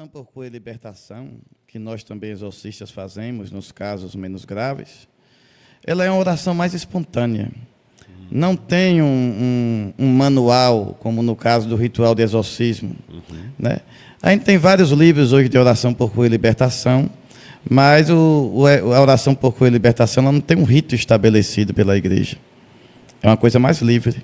oração por cura e libertação, que nós também exorcistas fazemos nos casos menos graves, ela é uma oração mais espontânea. Não tem um manual, como no caso do ritual de exorcismo. Né? A gente tem vários livros hoje de oração por cura e libertação, mas a oração por cura e libertação ela não tem um rito estabelecido pela igreja. É uma coisa mais livre.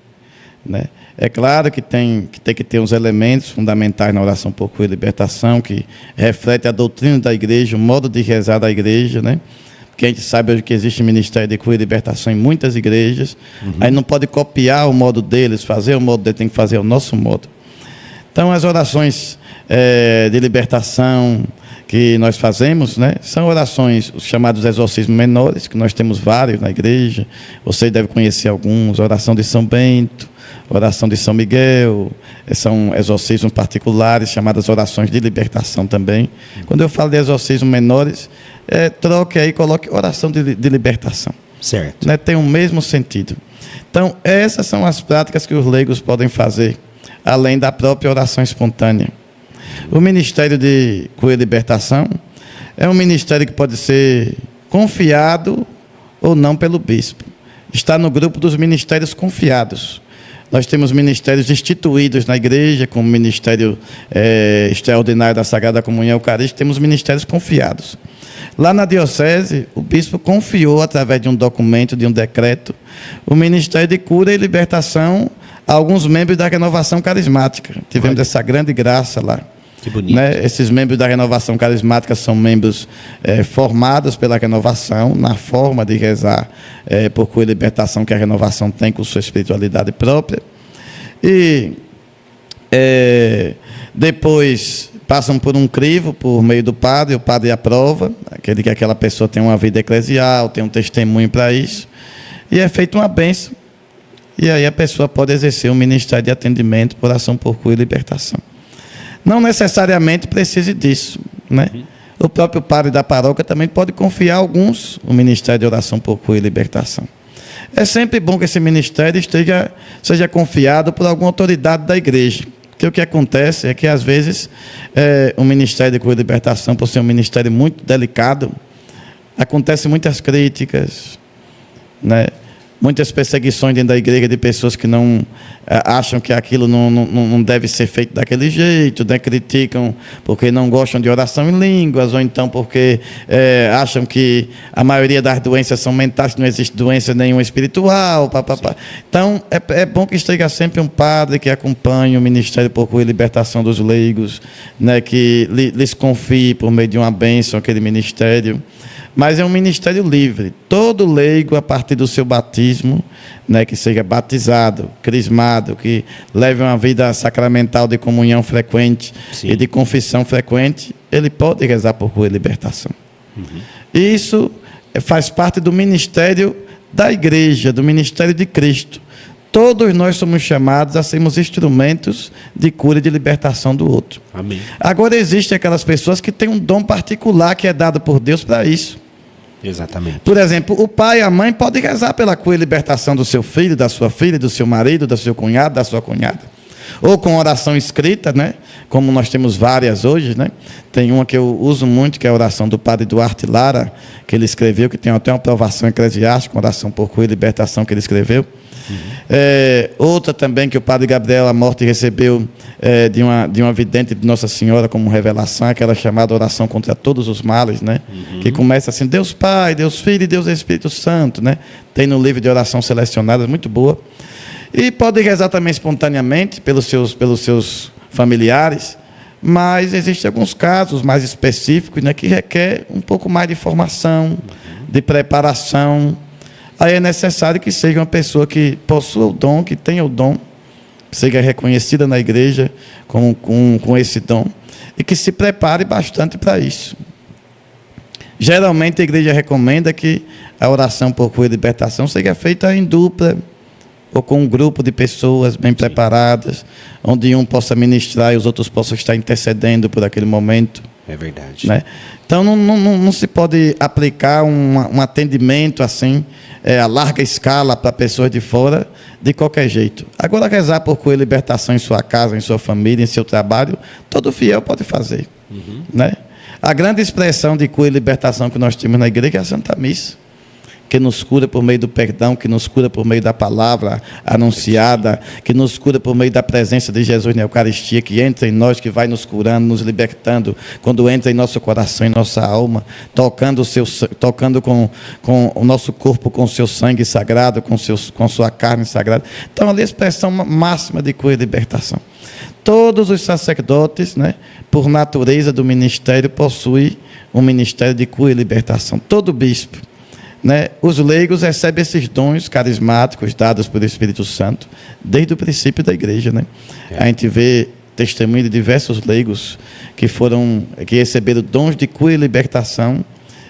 Né? É claro que tem que ter uns elementos fundamentais na oração por cura e libertação, que reflete a doutrina da igreja, o modo de rezar da igreja, né? Porque a gente sabe hoje que existe ministério de cura e libertação em muitas igrejas, aí não pode copiar o modo deles, fazer o modo deles, tem que fazer o nosso modo. Então, as orações de libertação que nós fazemos, né, são orações, os chamados exorcismos menores, que nós temos vários na igreja, vocês devem conhecer alguns, oração de São Bento, oração de São Miguel, são exorcismos particulares, chamadas orações de libertação também. Quando eu falo de exorcismos menores, troque aí, coloque oração de libertação. Certo. Né, tem o mesmo sentido. Então, essas são as práticas que os leigos podem fazer, além da própria oração espontânea. O Ministério de Cura e Libertação é um ministério que pode ser confiado ou não pelo bispo. Está no grupo dos ministérios confiados. Nós temos ministérios instituídos na igreja, como o Ministério Extraordinário da Sagrada Comunhão Eucarística, temos ministérios confiados. Lá na diocese, o bispo confiou, através de um documento, de um decreto, o Ministério de Cura e Libertação a alguns membros da Renovação Carismática. Tivemos essa grande graça lá. Que bonito. Né? Esses membros da Renovação Carismática são membros formados pela Renovação, na forma de rezar por cura e libertação que a Renovação tem com sua espiritualidade própria. E depois passam por um crivo, por meio do padre, o padre aprova, que aquela pessoa tem uma vida eclesial, tem um testemunho para isso, e é feita uma bênção. E aí a pessoa pode exercer um ministério de atendimento por oração por cura e libertação. Não necessariamente precise disso, né? O próprio padre da paróquia também pode confiar a alguns o ministério de oração por cura e libertação. É sempre bom que esse ministério seja confiado por alguma autoridade da igreja. Porque o que acontece é que, às vezes, o ministério de cura e libertação, por ser um ministério muito delicado, acontecem muitas críticas, né? Muitas perseguições dentro da igreja de pessoas que não acham que aquilo não deve ser feito daquele jeito, né? Criticam porque não gostam de oração em línguas, ou então porque acham que a maioria das doenças são mentais, não existe doença nenhuma espiritual. Então, é bom que esteja sempre um padre que acompanhe o Ministério por Cura e Libertação dos leigos, né? Que lhes confie por meio de uma bênção aquele ministério. Mas é um ministério livre. Todo leigo, a partir do seu batismo, né, que seja batizado, crismado, que leve uma vida sacramental de comunhão frequente e de confissão frequente, ele pode rezar por cura e libertação. Isso faz parte do ministério da igreja, do ministério de Cristo. Todos nós somos chamados a sermos instrumentos de cura e de libertação do outro. Amém. Agora, existem aquelas pessoas que têm um dom particular que é dado por Deus para isso. Exatamente. Por exemplo, o pai e a mãe podem rezar pela cura e libertação do seu filho, da sua filha, do seu marido, do seu cunhado, da sua cunhada. Ou com oração escrita, né? Como nós temos várias hoje, né? Tem uma que eu uso muito, que é a oração do padre Duarte Lara, que ele escreveu, que tem até uma aprovação eclesiástica, uma oração por cura e libertação que ele escreveu. Outra também que o padre Gabriel Amorte recebeu de uma vidente de Nossa Senhora como revelação, aquela chamada oração contra todos os males, né? Que começa assim: Deus Pai, Deus Filho e Deus Espírito Santo, né? Tem no livro de oração selecionadas, muito boa. E pode rezar também espontaneamente pelos seus familiares, mas existem alguns casos mais específicos, né, que requer um pouco mais de formação, de preparação. Aí é necessário que seja uma pessoa que possua o dom, que tenha o dom, que seja reconhecida na igreja com esse dom, e que se prepare bastante para isso. Geralmente a igreja recomenda que a oração por cura e libertação seja feita em dupla, ou com um grupo de pessoas bem preparadas, onde um possa ministrar e os outros possam estar intercedendo por aquele momento. É verdade. Né? Então, não se pode aplicar um atendimento assim, a larga escala para pessoas de fora, de qualquer jeito. Agora, rezar por cura e libertação em sua casa, em sua família, em seu trabalho, todo fiel pode fazer. Né? A grande expressão de cura e libertação que nós temos na igreja é a Santa Missa, que nos cura por meio do perdão, que nos cura por meio da palavra anunciada, que nos cura por meio da presença de Jesus na Eucaristia, que entra em nós, que vai nos curando, nos libertando, quando entra em nosso coração, em nossa alma, tocando com o nosso corpo com o seu sangue sagrado, com sua carne sagrada. Então, ali a expressão máxima de cura e libertação. Todos os sacerdotes, né, por natureza do ministério, possuem um ministério de cura e libertação. Todo bispo. Né? Os leigos recebem esses dons carismáticos dados pelo Espírito Santo desde o princípio da igreja. Né? A gente vê testemunho de diversos leigos que receberam dons de cura e libertação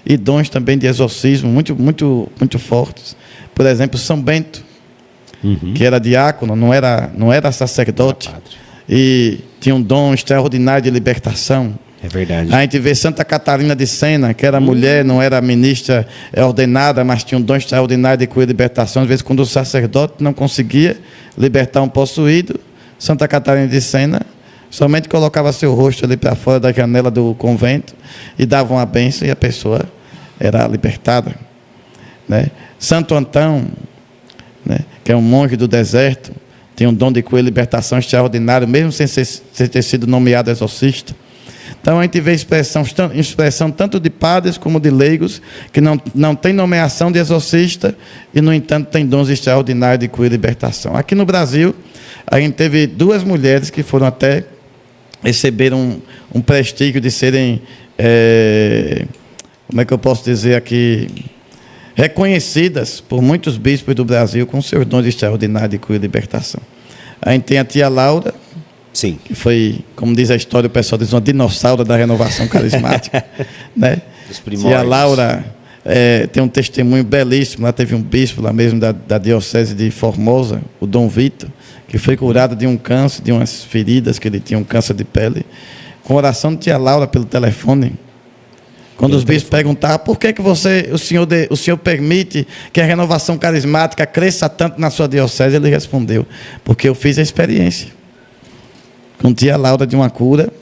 e dons também de exorcismo muito fortes. Por exemplo, São Bento, que era diácono, não era sacerdote, e tinha um dom extraordinário de libertação. É verdade. A gente vê Santa Catarina de Sena, que era mulher, não era ministra ordenada, mas tinha um dom extraordinário de cura e libertação. Às vezes, quando o sacerdote não conseguia libertar um possuído, Santa Catarina de Sena somente colocava seu rosto ali para fora da janela do convento e dava uma bênção e a pessoa era libertada. Né? Santo Antão, né, que é um monge do deserto, tinha um dom de cura e libertação extraordinário, mesmo sem ter sido nomeado exorcista. Então a gente vê expressão tanto de padres como de leigos que não tem nomeação de exorcista e, no entanto, tem dons extraordinários de cura e libertação. Aqui no Brasil, a gente teve 2 mulheres que foram até receber um prestígio de serem, como é que eu posso dizer aqui, reconhecidas por muitos bispos do Brasil com seus dons extraordinários de cura e libertação. A gente tem a tia Laura, sim, que foi, como diz a história, o pessoal diz, uma dinossauro da renovação carismática. Né? Tia Laura tem um testemunho belíssimo. Lá teve um bispo lá mesmo da diocese de Formosa, o Dom Vitor, que foi curado de um câncer, de umas feridas que ele tinha, um câncer de pele, com oração de tia Laura pelo telefone. Quando os bispos perguntavam por que o senhor permite que a renovação carismática cresça tanto na sua diocese, ele respondeu: porque eu fiz a experiência com tia Laura de uma cura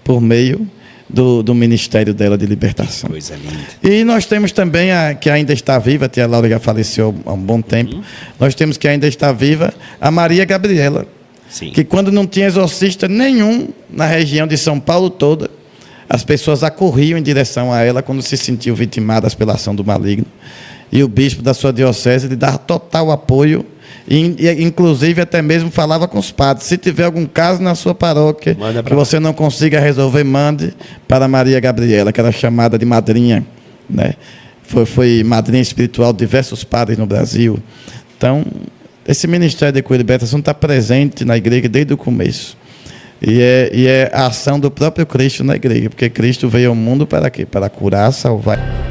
por meio do ministério dela de libertação. Coisa linda. E nós temos também que ainda está viva, a tia Laura já faleceu há um bom tempo, nós temos que ainda está viva a Maria Gabriela, sim, que quando não tinha exorcista nenhum na região de São Paulo toda, as pessoas acorriam em direção a ela quando se sentiam vitimadas pela ação do maligno. E o bispo da sua diocese lhe dava total apoio, e inclusive até mesmo falava com os padres: se tiver algum caso na sua paróquia que você não consiga resolver, mande para Maria Gabriela, que era chamada de madrinha, né? Foi madrinha espiritual de diversos padres no Brasil. Então, esse ministério de cura e libertação está presente na igreja desde o começo. E é a ação do próprio Cristo na igreja, porque Cristo veio ao mundo para quê? Para curar, salvar.